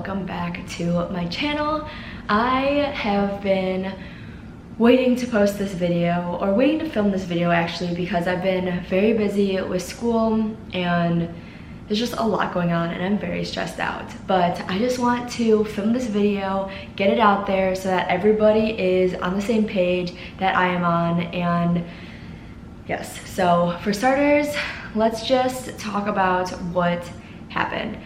welcome back to my channel. I have been waiting to post this video, or waiting to film this video actually, because I've been very busy with school and there's just a lot going on and I'm very stressed out. But I just want to film this video, get it out there so that everybody is on the same page that I am on. And yes, so for starters, let's just talk about what happened.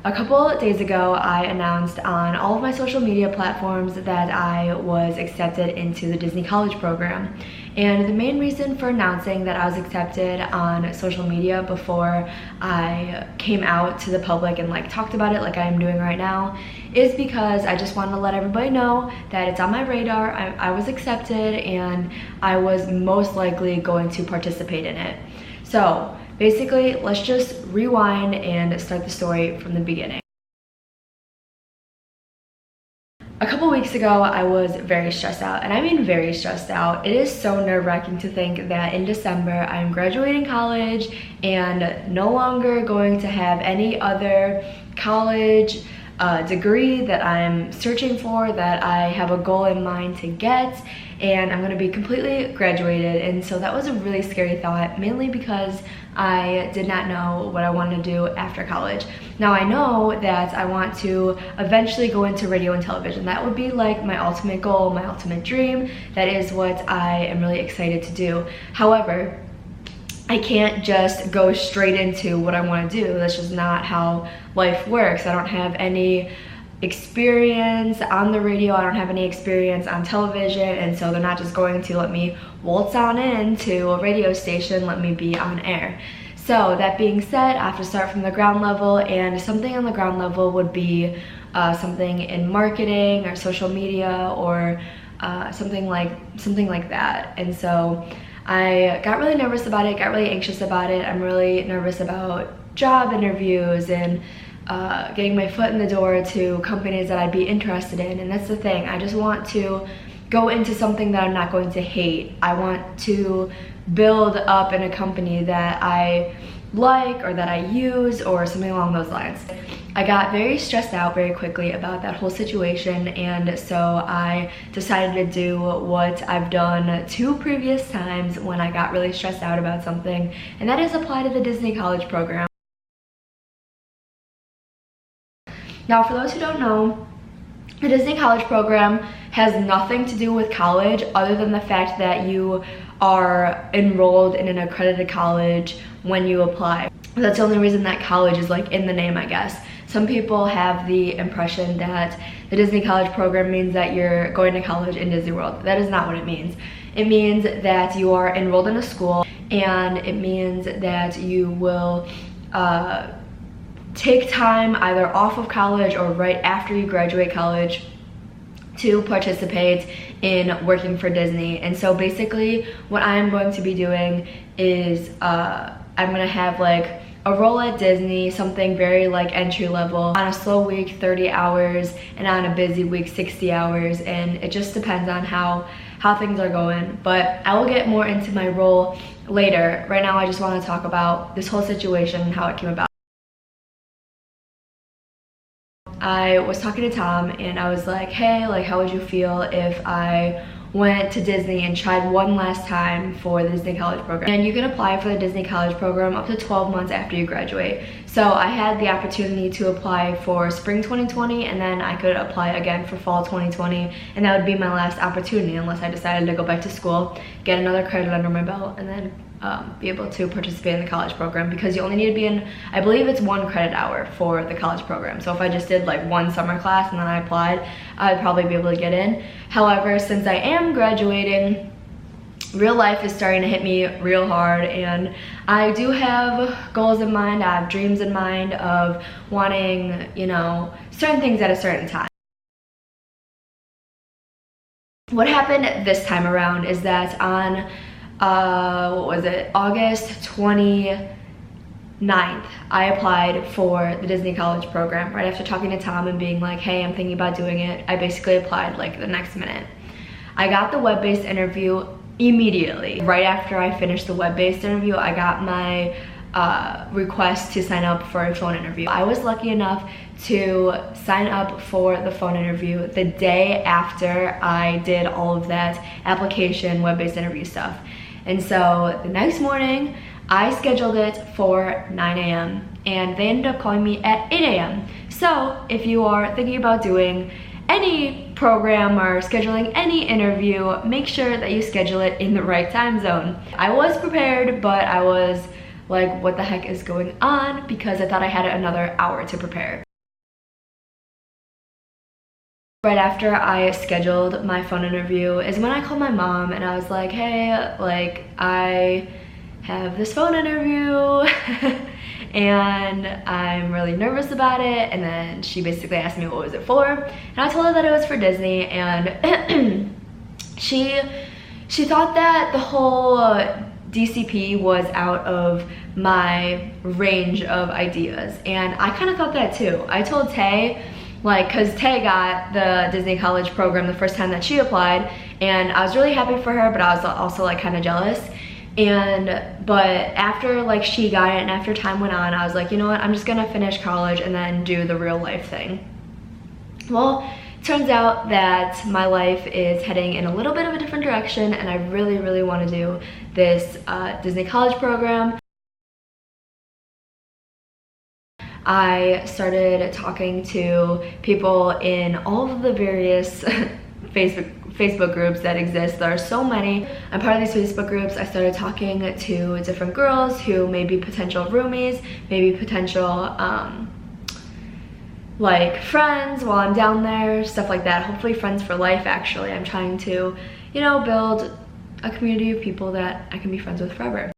A couple days ago, I announced on all of my social media platforms that I was accepted into the Disney College program. And the main reason for announcing that I was accepted on social media before I came out to the public and talked about it like I am doing right now is because I just wanted to let everybody know that it's on my radar. I was accepted and I was most likely going to participate in it. So basically, let's just rewind and start the story from the beginning. A couple weeks ago, I was very stressed out, and I mean very stressed out. It is so nerve-wracking to think that in December, I'm graduating college and no longer going to have any other college degree that I'm searching for, that I have a goal in mind to get, and I'm going to be completely graduated. And so that was a really scary thought, mainly because I did not know what I wanted to do after college. Now I know that I want to eventually go into radio and television. That would be like my ultimate goal, my ultimate dream. That is what I am really excited to do. However, I can't just go straight into what I want to do. That's just not how life works. I don't have any experience on the radio, I don't have any experience on television, and so they're not just going to let me waltz on into a radio station, let me be on air. So that being said, I have to start from the ground level, and something on the ground level would be something in marketing or social media, or something like that. And so I got really nervous about it, got really anxious about it. I'm really nervous about job interviews and getting my foot in the door to companies that I'd be interested in. And that's the thing, I just want to go into something that I'm not going to hate. I want to build up in a company that I like, or that I use, or something along those lines. I got very stressed out very quickly about that whole situation, and so I decided to do what I've done 2 previous times when I got really stressed out about something, and that is apply to the Disney College program. Now, for those who don't know, the Disney College program has nothing to do with college other than the fact that you are enrolled in an accredited college when you apply. That's the only reason that college is in the name, I guess. Some people have the impression that the Disney College program means that you're going to college in Disney World. That is not what it means. It means that you are enrolled in a school, and it means that you will take time either off of college or right after you graduate college to participate in working for Disney. And so basically what I'm going to be doing is I'm gonna have a role at Disney, something very entry level. On a slow week, 30 hours, and on a busy week, 60 hours. And it just depends on how things are going. But I will get more into my role later. Right now I just want to talk about this whole situation and how it came about. I was talking to Tom and I was like, hey, how would you feel if I went to Disney and tried one last time for the Disney College program? And you can apply for the Disney College program up to 12 months after you graduate. So I had the opportunity to apply for spring 2020, and then I could apply again for fall 2020, and that would be my last opportunity unless I decided to go back to school, get another credit under my belt, and then be able to participate in the college program, because you only need to be in, I believe it's 1 credit hour for the college program. So if I just did 1 summer class and then I applied, I'd probably be able to get in. However, since I am graduating, real life is starting to hit me real hard, and I do have goals in mind, I have dreams in mind of wanting, certain things at a certain time. What happened this time around is that on August 29th, I applied for the Disney College program. Right after talking to Tom and being like, hey, I'm thinking about doing it, I basically applied the next minute. I got the web-based interview immediately. Right after I finished the web-based interview, I got my request to sign up for a phone interview. I was lucky enough to sign up for the phone interview the day after I did all of that application, web-based interview stuff. And so the next morning, I scheduled it for 9 a.m. and they ended up calling me at 8 a.m. So if you are thinking about doing any program or scheduling any interview, make sure that you schedule it in the right time zone. I was prepared, but I was like, what the heck is going on? Because I thought I had another hour to prepare. Right after I scheduled my phone interview is when I called my mom and I was like, hey, like I have this phone interview and I'm really nervous about it. And then she basically asked me what was it for, and I told her that it was for Disney, and she thought that the whole DCP was out of my range of ideas, and I kind of thought that too. I told Tay, like, because Tay got the Disney College program the first time that she applied, and I was really happy for her, but I was also like kind of jealous. But after like she got it and after time went on, I was like, you know what, I'm just gonna finish college and then do the real life thing. Well, turns out that my life is heading in a little bit of a different direction, and I really want to do this Disney College program. I started talking to people in all of the various Facebook groups that exist. There are so many. I'm part of these Facebook groups. I started talking to different girls who may be potential roomies, maybe potential like friends while I'm down there, stuff like that. Hopefully friends for life, actually. I'm trying to, you know, build a community of people that I can be friends with forever.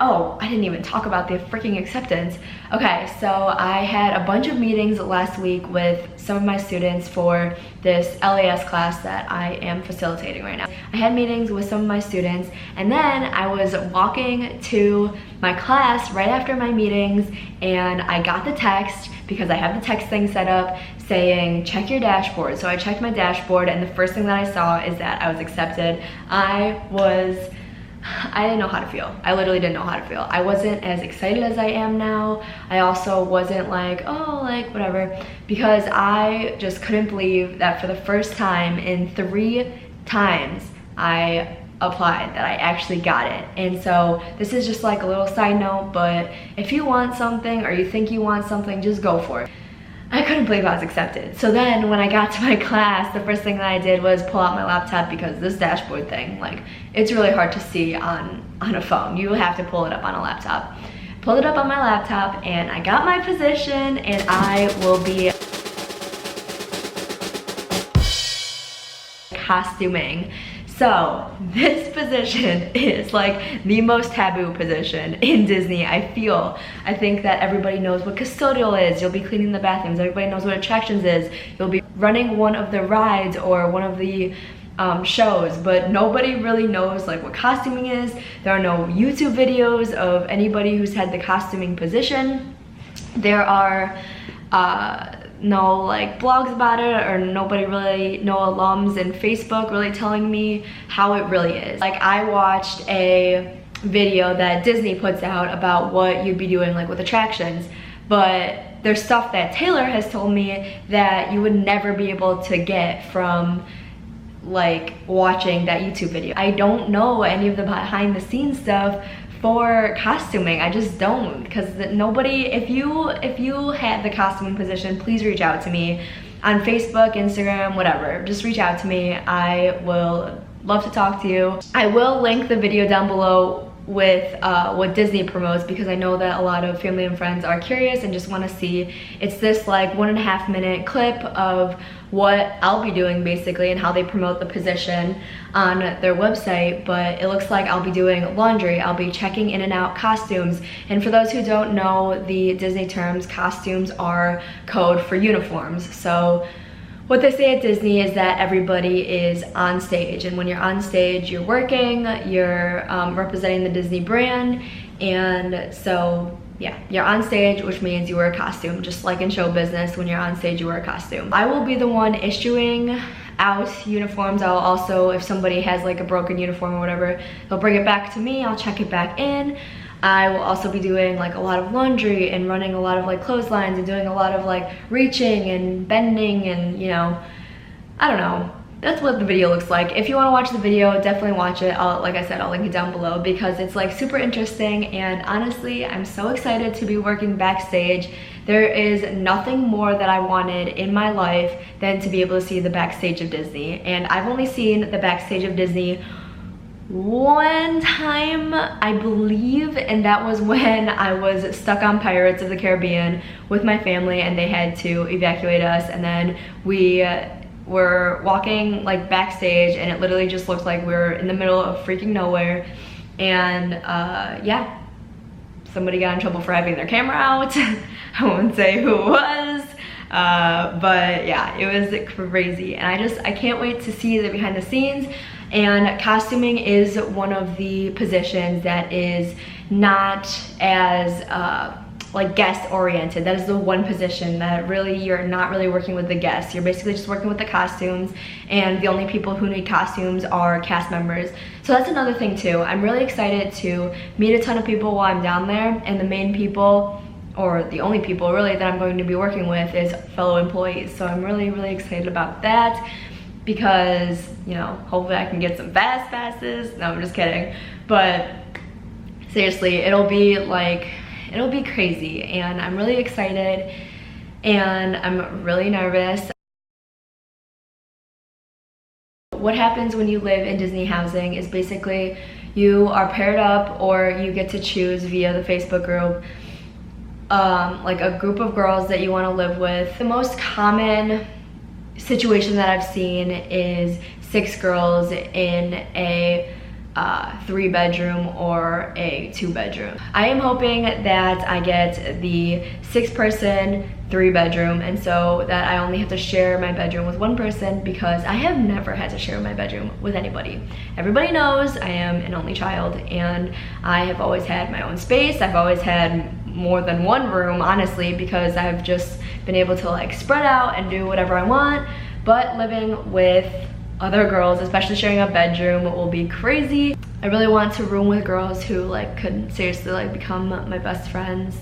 Oh, I didn't even talk about the freaking acceptance. Okay, so I had a bunch of meetings last week with some of my students for this LAS class that I am facilitating right now. I had meetings with some of my students, and then I was walking to my class right after my meetings, and I got the text, because I have the text thing set up, saying check your dashboard. So I checked my dashboard, and the first thing that I saw is that I was accepted. I didn't know how to feel. I literally didn't know how to feel. I wasn't as excited as I am now. I also wasn't like, oh, like whatever, because I just couldn't believe that for the first time in 3 times I applied that I actually got it. And so this is just like a little side note, but if you want something or you think you want something, just go for it. I couldn't believe I was accepted. So then when I got to my class, the first thing that I did was pull out my laptop, because this dashboard thing, like, it's really hard to see on a phone. You have to pull it up on a laptop. Pulled it up on my laptop, and I got my position, and I will be costuming. So this position is like the most taboo position in Disney, I feel. I think that everybody knows what custodial is. You'll be cleaning the bathrooms. Everybody knows what attractions is. You'll be running one of the rides or one of the shows, but nobody really knows like what costuming is. There are no YouTube videos of anybody who's had the costuming position. There are no like blogs about it, or nobody really, no alums in Facebook really telling me how it really is. Like, I watched a video that Disney puts out about what you'd be doing like with attractions, but there's stuff that Taylor has told me that you would never be able to get from like watching that YouTube video. I don't know any of the behind the scenes stuff for costuming. I just don't, because nobody, if you had the costuming position, please reach out to me on Facebook, Instagram, whatever. Just reach out to me. I will love to talk to you. I will link the video down below with what Disney promotes, because I know that a lot of family and friends are curious and just want to see. It's this like 1.5 minute clip of what I'll be doing basically and how they promote the position on their website, but it looks like I'll be doing laundry. I'll be checking in and out costumes, and for those who don't know the Disney terms, costumes are code for uniforms. So what they say at Disney is that everybody is on stage, and when you're on stage, you're working, you're representing the Disney brand, and so yeah, you're on stage, which means you wear a costume, just like in show business. When you're on stage, you wear a costume. I will be the one issuing out uniforms. I'll also, if somebody has like a broken uniform or whatever, they'll bring it back to me, I'll check it back in. I will also be doing like a lot of laundry and running a lot of like clotheslines and doing a lot of like reaching and bending and, you know, I don't know. That's what the video looks like. If you want to watch the video, definitely watch it. Like I said, I'll link it down below because it's like super interesting, and honestly, I'm so excited to be working backstage. There is nothing more that I wanted in my life than to be able to see the backstage of Disney, and I've only seen the backstage of Disney one time, I believe, and that was when I was stuck on Pirates of the Caribbean with my family and they had to evacuate us, and then we were walking like backstage and it literally just looked like we were in the middle of freaking nowhere. And yeah, somebody got in trouble for having their camera out. I won't say who it was, but yeah, it was crazy, and I can't wait to see the behind the scenes. And costuming is one of the positions that is not as like guest oriented. That is the one position that really you're not really working with the guests. You're basically just working with the costumes, and the only people who need costumes are cast members. So that's another thing too. I'm really excited to meet a ton of people while I'm down there, and the main people, or the only people really that I'm going to be working with, is fellow employees. So I'm really, really excited about that because, you know, hopefully I can get some fast passes. No, I'm just kidding. But seriously, it'll be crazy, and I'm really excited, and I'm really nervous. What happens when you live in Disney housing is basically you are paired up, or you get to choose via the Facebook group like a group of girls that you want to live with. The most common situation that I've seen is 6 girls in a 3-bedroom or a 2-bedroom. I am hoping that I get the 6-person 3-bedroom, and so that I only have to share my bedroom with one person, because I have never had to share my bedroom with anybody. Everybody knows I am an only child, and I have always had my own space. I've always had more than one room, honestly, because I've just been able to like spread out and do whatever I want. But living with other girls, especially sharing a bedroom, will be crazy. I really want to room with girls who like could seriously like become my best friends.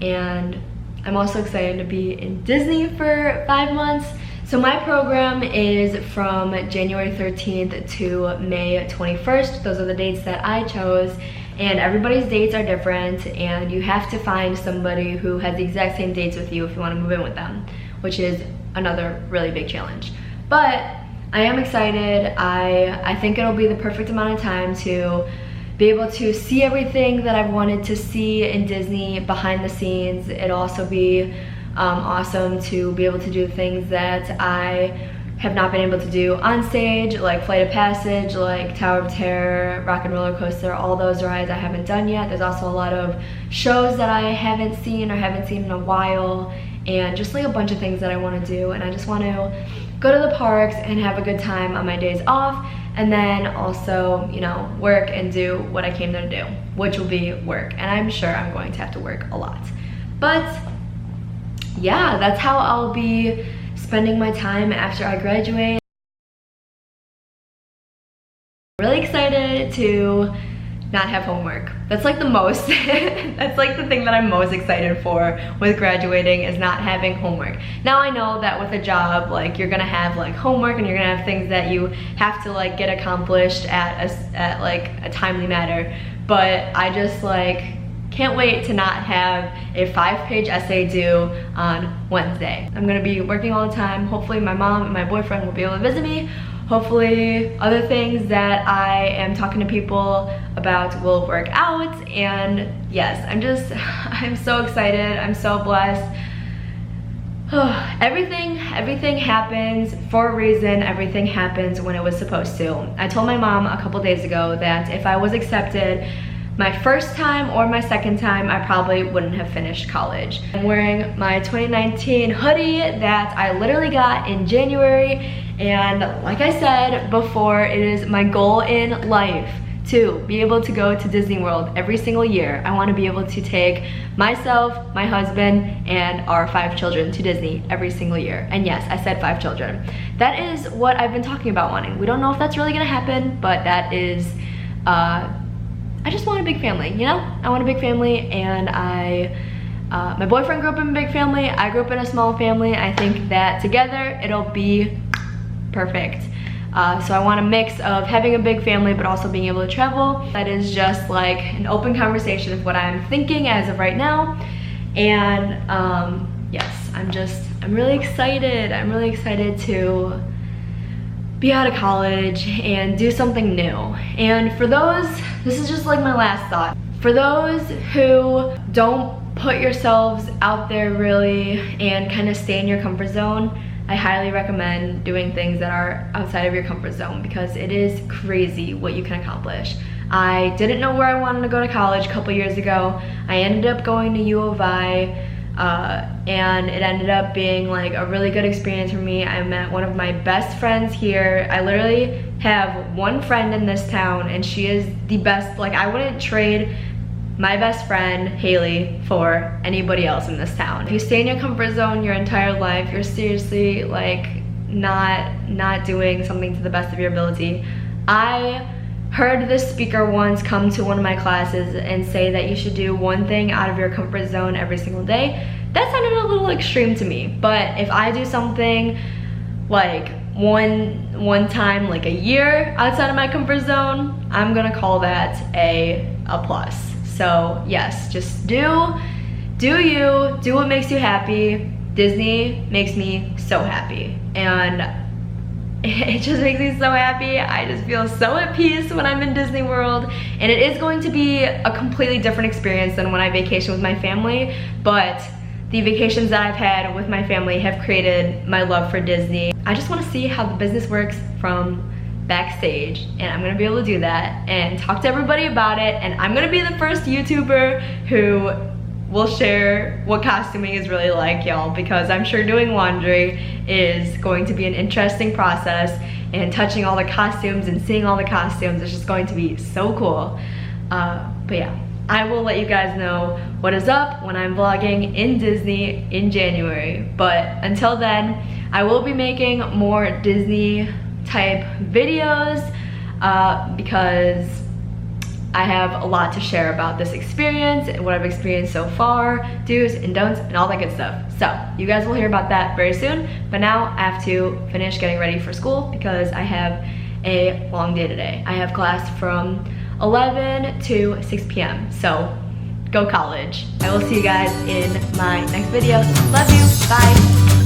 And I'm also excited to be in Disney for 5 months. So my program is from January 13th to May 21st. Those are the dates that I chose, and everybody's dates are different, and you have to find somebody who has the exact same dates with you if you want to move in with them, which is another really big challenge. But I am excited. I think it'll be the perfect amount of time to be able to see everything that I've wanted to see in Disney behind the scenes. It'll also be awesome to be able to do things that I have not been able to do on stage, like Flight of Passage, like Tower of Terror, Rock and Roller Coaster. All those rides I haven't done yet. There's also a lot of shows that I haven't seen or haven't seen in a while, and just like a bunch of things that I want to do. And I just want to go to the parks and have a good time on my days off, and then also, you know, work and do what I came there to do, which will be work. And I'm sure I'm going to have to work a lot. But yeah, that's how I'll be spending my time after I graduate. Really excited to not have homework. That's like the most, that's like the thing that I'm most excited for with graduating, is not having homework. Now I know that with a job, like you're gonna have like homework, and you're gonna have things that you have to like get accomplished at like a timely manner. But I just like can't wait to not have a 5-page essay due on Wednesday. I'm gonna be working all the time. Hopefully my mom and my boyfriend will be able to visit me. Hopefully other things that I am talking to people about will work out. And yes, I'm so excited. I'm so blessed. Everything happens for a reason. Everything happens when it was supposed to. I told my mom a couple days ago that if I was accepted my first time or my second time, I probably wouldn't have finished college. I'm wearing my 2019 hoodie that I literally got in January, and like I said before, it is my goal in life to be able to go to Disney World every single year. I want to be able to take myself, my husband, and our 5 children to Disney every single year. And yes, I said 5 children. That is what I've been talking about wanting. We don't know if that's really gonna happen, but that is, I just want a big family, you know? I want a big family, and my boyfriend grew up in a big family. I grew up in a small family. I think that together it'll be perfect. So I want a mix of having a big family but also being able to travel. That is just like an open conversation of what I'm thinking as of right now. And yes, I'm really excited. I'm really excited to be out of college and do something new. And for those, this is just like my last thought. For those who don't put yourselves out there really and kind of stay in your comfort zone, I highly recommend doing things that are outside of your comfort zone, because it is crazy what you can accomplish. I didn't know where I wanted to go to college a couple years ago. I ended up going to U of I, and it ended up being like a really good experience for me. I met one of my best friends here. I literally have one friend in this town, and she is the best. Like, I wouldn't trade my best friend, Haley, for anybody else in this town. If you stay in your comfort zone your entire life, you're seriously like not doing something to the best of your ability. I heard this speaker once come to one of my classes and say that you should do one thing out of your comfort zone every single day. That sounded a little extreme to me, but if I do something like one time like a year outside of my comfort zone, I'm gonna call that a plus. So yes, just do you, do what makes you happy. Disney makes me so happy, and it just makes me so happy. I just feel so at peace when I'm in Disney World, and it is going to be a completely different experience than when I vacation with my family, but the vacations that I've had with my family have created my love for Disney. I just want to see how the business works from backstage, and I'm gonna be able to do that and talk to everybody about it, and I'm gonna be the first YouTuber who will share what costuming is really like, y'all, because I'm sure doing laundry is going to be an interesting process, and touching all the costumes and seeing all the costumes is just going to be so cool. But yeah, I will let you guys know what is up when I'm vlogging in Disney in January. But until then, I will be making more Disney type videos because I have a lot to share about this experience and what I've experienced so far, do's and don'ts and all that good stuff. So you guys will hear about that very soon, but now I have to finish getting ready for school because I have a long day today. I have class from 11 to 6 p.m. So go college. I will see you guys in my next video. Love you, bye.